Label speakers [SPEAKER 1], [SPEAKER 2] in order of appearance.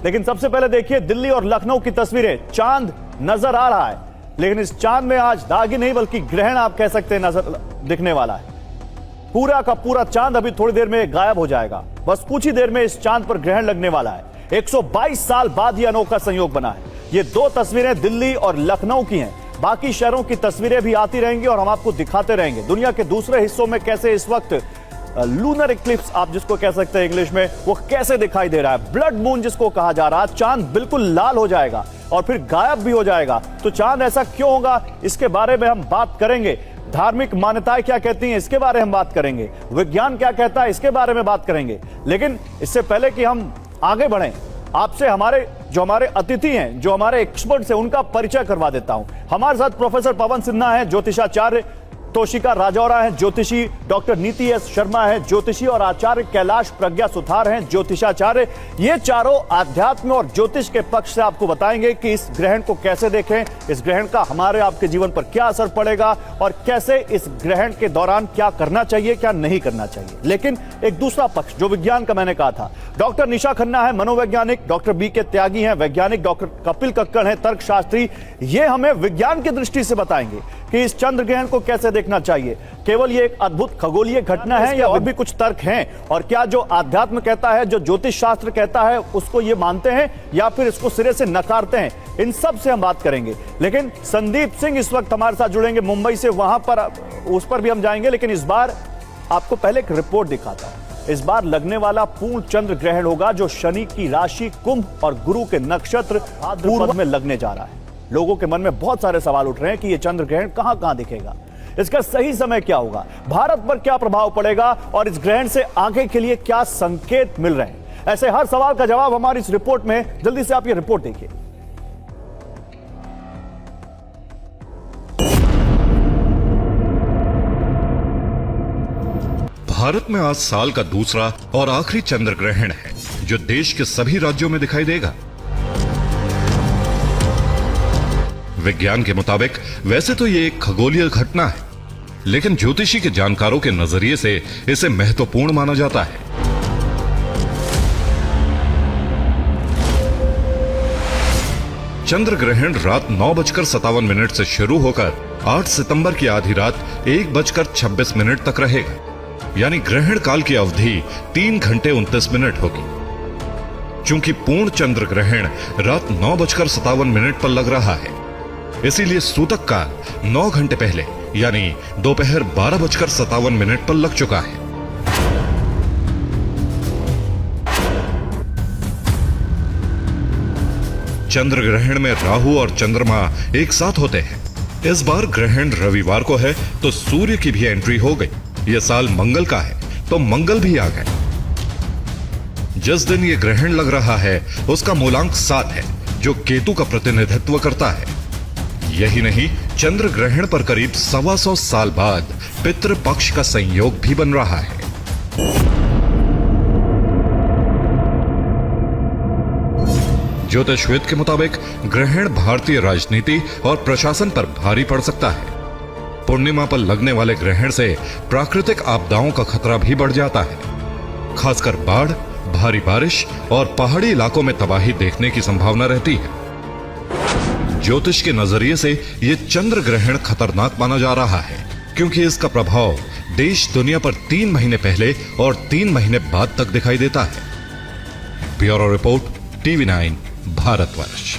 [SPEAKER 1] लेकिन सबसे पहले देखिए दिल्ली और लखनऊ की तस्वीरें। चांद नजर आ रहा है, लेकिन इस चांद में आज दाग ही नहीं बल्कि ग्रहण आप कह सकते हैं नजर दिखने वाला है। पूरा का पूरा चांद अभी थोड़ी देर में गायब हो जाएगा। बस कुछ ही देर में इस चांद पर ग्रहण लगने वाला है। 122 साल बाद यह अनोखा संयोग बना है। ये दो तस्वीरें दिल्ली और लखनऊ की हैं। बाकी शहरों की तस्वीरें भी आती रहेंगी और हम आपको दिखाते रहेंगे दुनिया के दूसरे हिस्सों में कैसे इस वक्त लूनर इक्लिप्स आप जिसको कह सकते हैं इंग्लिश में, वो कैसे दिखाई दे रहा है। ब्लड मून जिसको कहा जा रहा है, चांद बिल्कुल लाल हो जाएगा और फिर गायब भी हो जाएगा। तो चांद ऐसा क्यों होगा, इसके बारे में हम बात करेंगे। धार्मिक मान्यताएं क्या कहती हैं, इसके बारे में हम बात करेंगे। विज्ञान क्या कहता है, इसके बारे में बात करेंगे। लेकिन इससे पहले कि हम आगे बढ़ें, आपसे हमारे अतिथि हैं, जो हमारे एक्सपर्ट्स हैं, उनका परिचय करवा देता हूं। हमारे साथ प्रोफेसर पवन सिन्हा है, ज्योतिषाचार्य, तोशिका राजौरा है ज्योतिषी, डॉक्टर नीति एस शर्मा है ज्योतिषी और आचार्य कैलाश प्रज्ञा सुथार हैं ज्योतिषाचार्य। ये चारों आध्यात्म और ज्योतिष के पक्ष से आपको बताएंगे कि इस ग्रहण को कैसे देखें, इस ग्रहण का हमारे आपके जीवन पर क्या असर पड़ेगा और कैसे इस ग्रहण के दौरान क्या करना चाहिए, क्या नहीं करना चाहिए। लेकिन एक दूसरा पक्ष जो विज्ञान का मैंने कहा था, डॉक्टर निशा खन्ना है मनोवैज्ञानिक, डॉक्टर बी के त्यागी हैं वैज्ञानिक, डॉक्टर कपिल कक्कड़ हैं तर्कशास्त्री। ये हमें विज्ञान की दृष्टि से बताएंगे कि इस चंद्र ग्रहण को कैसे देखना चाहिए। केवल ये एक अद्भुत खगोलीय घटना है या और भी कुछ तर्क हैं, और क्या जो आध्यात्म कहता है, जो ज्योतिष शास्त्र कहता है, उसको ये मानते हैं या फिर इसको सिरे से नकारते हैं, इन सब से हम बात करेंगे। लेकिन संदीप सिंह इस वक्त हमारे साथ जुड़ेंगे मुंबई से, वहां पर उस पर भी हम जाएंगे। लेकिन इस बार आपको पहले एक रिपोर्ट दिखाता हूं। इस बार लगने वाला पूर्ण चंद्र ग्रहण होगा जो शनि की राशि कुंभ और गुरु के नक्षत्र पूर्व में लगने जा रहा है। लोगों के मन में बहुत सारे सवाल उठ रहे हैं कि यह चंद्र ग्रहण कहां कहां दिखेगा, इसका सही समय क्या होगा, भारत पर क्या प्रभाव पड़ेगा और इस ग्रहण से आगे के लिए क्या संकेत मिल रहे हैं। ऐसे हर सवाल का जवाब हमारी इस रिपोर्ट में। जल्दी से आप ये रिपोर्ट देखिए।
[SPEAKER 2] भारत में आज साल का दूसरा और आखिरी चंद्र ग्रहण है जो देश के सभी राज्यों में दिखाई देगा। विज्ञान के मुताबिक वैसे तो ये एक खगोलीय घटना है, लेकिन ज्योतिषी के जानकारों के नजरिए से इसे महत्वपूर्ण माना जाता है। चंद्र ग्रहण रात 9:57 से शुरू होकर 8 सितंबर की आधी रात 1:26 तक रहेगा। यानी ग्रहण काल की अवधि 3 घंटे 29 मिनट होगी। चूंकि पूर्ण चंद्र ग्रहण रात 9:57 पर लग रहा है, इसीलिए सूतक काल 9 घंटे पहले यानी दोपहर 12:57 पर लग चुका है। चंद्र ग्रहण में राहु और चंद्रमा एक साथ होते हैं। इस बार ग्रहण रविवार को है तो सूर्य की भी एंट्री हो गई। यह साल मंगल का है तो मंगल भी आ गए। जिस दिन यह ग्रहण लग रहा है उसका मूलांक 7 है जो केतु का प्रतिनिधित्व करता है। यही नहीं, चंद्र ग्रहण पर करीब 125 साल बाद पितृ पक्ष का संयोग भी बन रहा है। ज्योतिषविद के मुताबिक ग्रहण भारतीय राजनीति और प्रशासन पर भारी पड़ सकता है। पूर्णिमा पर लगने वाले ग्रहण से प्राकृतिक आपदाओं का खतरा भी बढ़ जाता है। खासकर बाढ़, भारी बारिश और पहाड़ी इलाकों में तबाही देखने की संभावना रहती है। ज्योतिष के नजरिए से यह चंद्र ग्रहण खतरनाक माना जा रहा है क्योंकि इसका प्रभाव देश दुनिया पर 3 महीने पहले और 3 महीने बाद तक दिखाई देता है। Bureau report, TV9 Bharatvarsh.